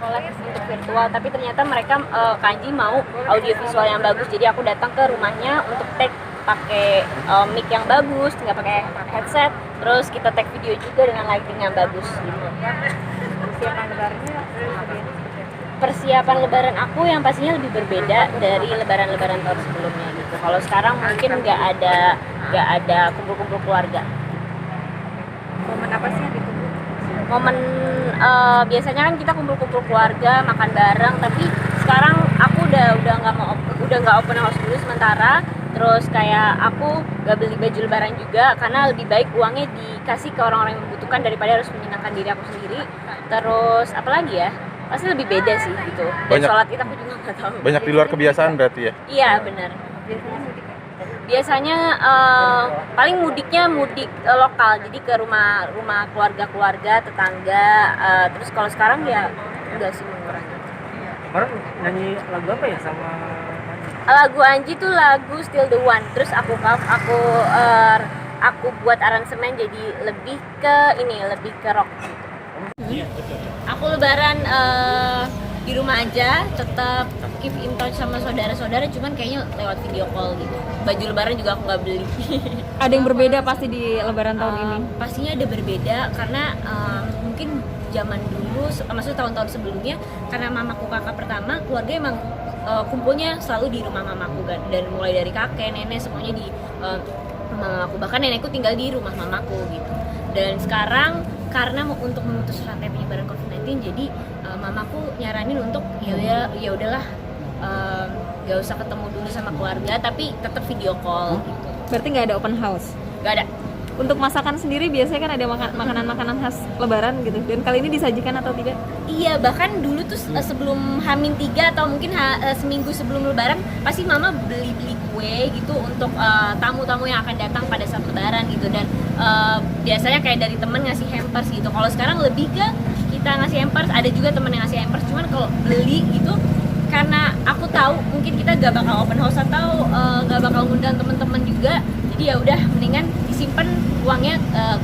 collab untuk virtual, tapi ternyata mereka Kanji mau audio visual yang bagus, jadi aku datang ke rumahnya untuk take pakai mic yang bagus, nggak pakai headset, terus kita take video juga dengan lighting yang bagus gitu. Persiapan lebarannya Persiapan lebaran aku yang pastinya lebih berbeda dari lebaran-lebaran tahun sebelumnya gitu. Kalau sekarang mungkin nggak ada kumpul-kumpul keluarga. momen apa sih yang ditunggu? Momen biasanya kan kita kumpul-kumpul keluarga makan bareng, tapi sekarang aku udah nggak open house dulu sementara. Terus kayak aku gak beli baju lebaran juga karena lebih baik uangnya dikasih ke orang-orang yang membutuhkan daripada harus menyenangkan diri aku sendiri. Terus apalagi ya, pasti lebih beda sih gitu. Dan sholat id aku juga nggak tahu. Banyak di luar kebiasaan berarti ya? Iya benar. Biasanya paling mudiknya mudik lokal, jadi ke rumah keluarga tetangga. Terus kalau sekarang ya enggak sih, mengurangi. Kemarin nyanyi lagu apa ya sama Lagu Anji tuh lagu Still the One. Terus aku buat aransemen jadi lebih ke rock gitu. Aku lebaran di rumah aja, tetap keep in touch sama saudara-saudara, cuman kayaknya lewat video call gitu. Baju lebaran juga aku nggak beli. Ada yang berbeda pasti di lebaran tahun ini? Pastinya ada berbeda karena mungkin zaman dulu, maksudnya tahun-tahun sebelumnya, karena mamaku kakak pertama, keluarga emang kumpulnya selalu di rumah mamaku kan, dan mulai dari kakek, nenek semuanya di rumah mamaku, bahkan nenekku tinggal di rumah mamaku gitu. Dan sekarang karena untuk memutus rantai penyebaran COVID-19, jadi mamaku nyaranin untuk ya udahlah, gak usah ketemu dulu sama keluarga, tapi tetap video call gitu. Berarti nggak ada open house? Gak ada. Untuk masakan sendiri biasanya kan ada makanan-makanan khas lebaran gitu, dan kali ini disajikan atau tidak? Iya, bahkan dulu tuh sebelum H-3 atau mungkin seminggu sebelum lebaran pasti mama beli kue gitu untuk tamu-tamu yang akan datang pada saat lebaran gitu. Dan biasanya kayak dari temen ngasih hampers gitu. Kalau sekarang lebih ke kita ngasih hampers, ada juga temen yang ngasih hampers. Cuman kalau beli gitu, karena aku tahu mungkin kita gak bakal open house atau gak bakal ngundang temen-temen juga, jadi ya udah mendingan disimpan uangnya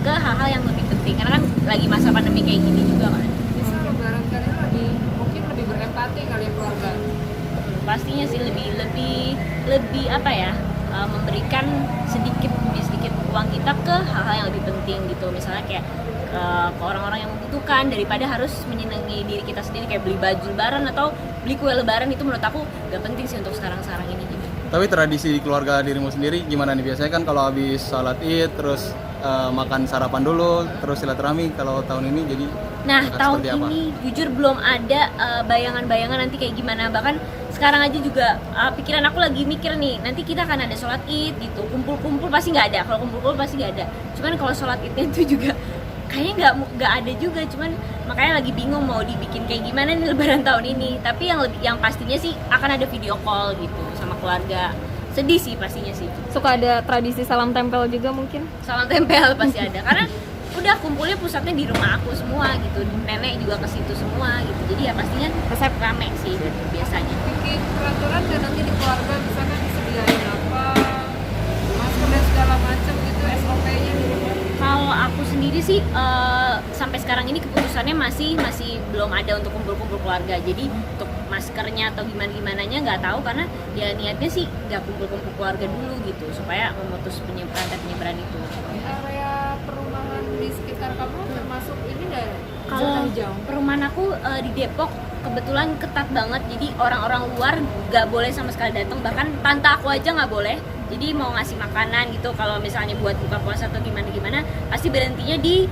ke hal-hal yang lebih penting, karena kan lagi masa pandemi kayak gini juga kan. Bisa lebaran kalian mungkin lebih berempati kali ya keluarga. Pastinya sih lebih apa ya, memberikan sedikit demi sedikit uang kita ke hal-hal yang lebih penting gitu. Misalnya kayak ke orang-orang yang membutuhkan, daripada harus menyenangi diri kita sendiri kayak beli baju lebaran atau beli kue lebaran. Itu menurut aku gak penting sih untuk sekarang ini gitu. Tapi tradisi di keluarga dirimu sendiri gimana nih? Biasanya kan kalau habis sholat id terus makan sarapan dulu, terus silaturahmi. Kalau tahun ini jadi tahun ini jujur belum ada bayangan-bayangan nanti kayak gimana. Bahkan sekarang aja juga pikiran aku lagi mikir nih, nanti kita akan ada sholat id gitu, kumpul-kumpul pasti nggak ada. Kalau kumpul-kumpul pasti nggak ada. Cuman kalau sholat idnya itu juga kayaknya nggak ada juga. Cuman makanya lagi bingung mau dibikin kayak gimana nih lebaran tahun ini. Tapi yang pastinya sih akan ada video call gitu sama keluarga. Sedih sih pastinya sih. Suka ada tradisi salam tempel juga mungkin? Salam tempel pasti ada, karena udah kumpulnya pusatnya di rumah aku semua gitu. Nenek juga ke situ semua gitu. Jadi ya pastinya resep rame sih gitu, biasanya. Bikin peraturan dan nanti di keluarga misalkan disediain apa, masker dan segala macam gitu SOP-nya gitu. Kalau aku sendiri sih sampai sekarang ini keputusannya masih belum ada untuk kumpul-kumpul keluarga. Jadi untuk maskernya atau gimana-gimananya nggak tahu, karena ya niatnya sih nggak kumpul-kumpul keluarga dulu gitu supaya memutus penyebaran itu. Di area perumahan di sekitar kamu termasuk ini nggak? Kalau perumahan aku di Depok kebetulan ketat banget, jadi orang-orang luar nggak boleh sama sekali datang, bahkan tante aku aja nggak boleh. Jadi mau ngasih makanan gitu, kalau misalnya buat buka puasa atau gimana pasti berhentinya di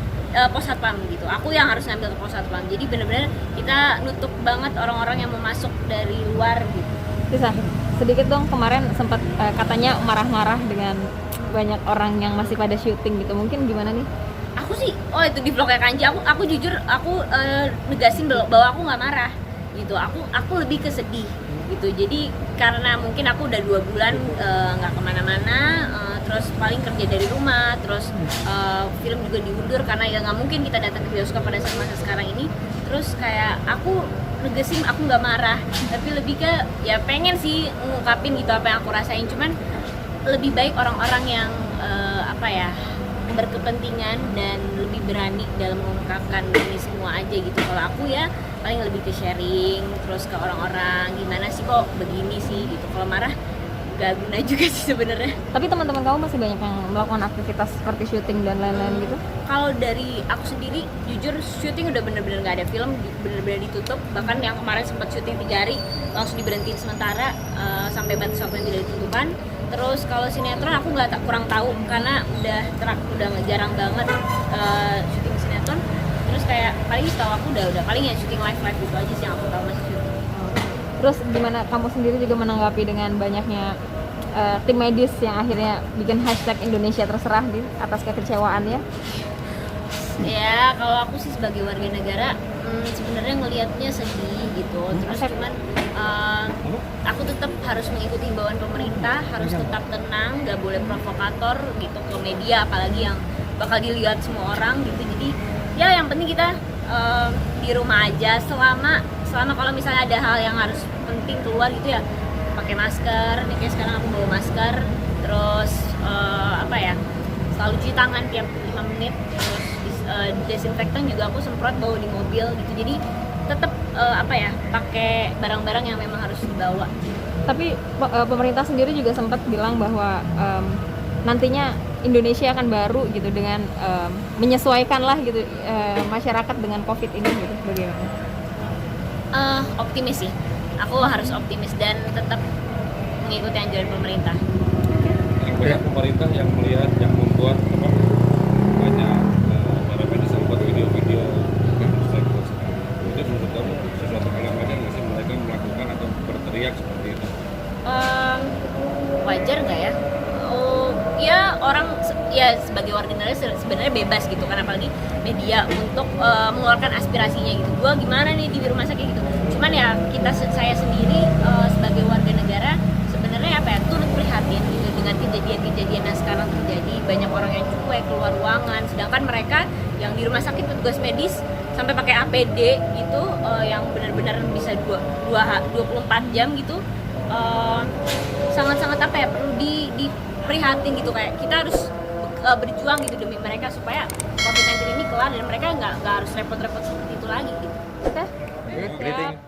pos satpam gitu. Aku yang harus ngambil ke pos satpam. Jadi benar-benar kita nutup banget orang-orang yang mau masuk dari luar gitu. Bisa sedikit dong, kemarin sempat katanya marah-marah dengan banyak orang yang masih pada syuting gitu. Mungkin gimana nih? Aku sih, itu di vlognya Kanji, aku jujur negasin bahwa aku nggak marah gitu. Aku lebih ke sedih gitu. Jadi karena mungkin aku udah 2 bulan nggak kemana-mana, terus paling kerja dari rumah, terus film juga diundur karena ya nggak mungkin kita datang ke bioskop pada saat masa sekarang ini. Terus kayak aku negesin aku nggak marah, tapi lebih ke ya pengen sih ngungkapin gitu apa yang aku rasain. Cuman lebih baik orang-orang yang berkepentingan dan lebih berani dalam mengungkapkan ini semua aja gitu. Kalau aku ya paling lebih ke sharing terus ke orang-orang gimana sih kok begini sih gitu. Kalau marah gak guna juga sih sebenarnya. Tapi teman-teman kamu masih banyak yang melakukan aktivitas seperti syuting dan lain-lain gitu? Kalau dari aku sendiri jujur syuting udah bener-bener gak ada film, bener-bener ditutup. Bahkan yang kemarin sempat syuting 3 hari langsung diberhentiin sementara sampai batas waktu yang tidak ditentukan. Terus kalau sinetron aku kurang tahu karena udah jarang banget syuting sinetron. Terus kayak paling setahu aku udah paling ya syuting live gitu aja sih yang aku tahu masih syuting. Terus gimana kamu sendiri juga menanggapi dengan banyaknya tim medis yang akhirnya bikin hashtag Indonesia terserah di atas kekecewaannya? Ya kalau aku sih sebagai warga negara sebenarnya ngelihatnya sedih gitu. Terus cuman aku tetap harus mengikuti himbauan pemerintah, harus tetap tenang, gak boleh provokator gitu ke media, apalagi yang bakal dilihat semua orang gitu. Jadi ya yang penting kita di rumah aja selama kalau misalnya ada hal yang harus penting keluar gitu ya pakai masker. Nih kayak sekarang aku bawa masker, terus selalu cuci tangan tiap 5 menit, terus desinfektan juga aku semprot bawa di mobil gitu. Jadi tetap pakai barang-barang yang memang harus dibawa. Tapi pemerintah sendiri juga sempat bilang bahwa nantinya Indonesia akan baru gitu dengan menyesuaikan lah gitu masyarakat dengan COVID ini gitu. Bagaimana? Optimis sih. Aku harus optimis dan tetap mengikuti anjuran pemerintah. Banyak pemerintah yang melihat, yang membuat banyak para medis yang membuat video-video yang cycle sekarang. Itu menurut kamu sesuatu hal yang wajar nggak sih mereka melakukan atau berteriak seperti itu? Wajar nggak ya? Ya orang ya sebagai warga negara sebenarnya bebas gitu kan, apalagi media untuk mengeluarkan aspirasinya gitu. Gua gimana nih di rumah sakit gitu. Cuman ya saya sendiri sebagai warga negara sebenarnya turut prihatin gitu dengan kejadian-kejadian yang sekarang terjadi. Banyak orang yang cuek keluar ruangan, sedangkan mereka yang di rumah sakit petugas medis sampai pakai APD gitu yang benar-benar bisa 24 jam gitu. Sangat-sangat perlu diprihatin gitu, kayak kita harus berjuang gitu demi mereka supaya COVID-19 ini kelar dan mereka nggak harus repot-repot seperti itu lagi gitu. Oke. Siap.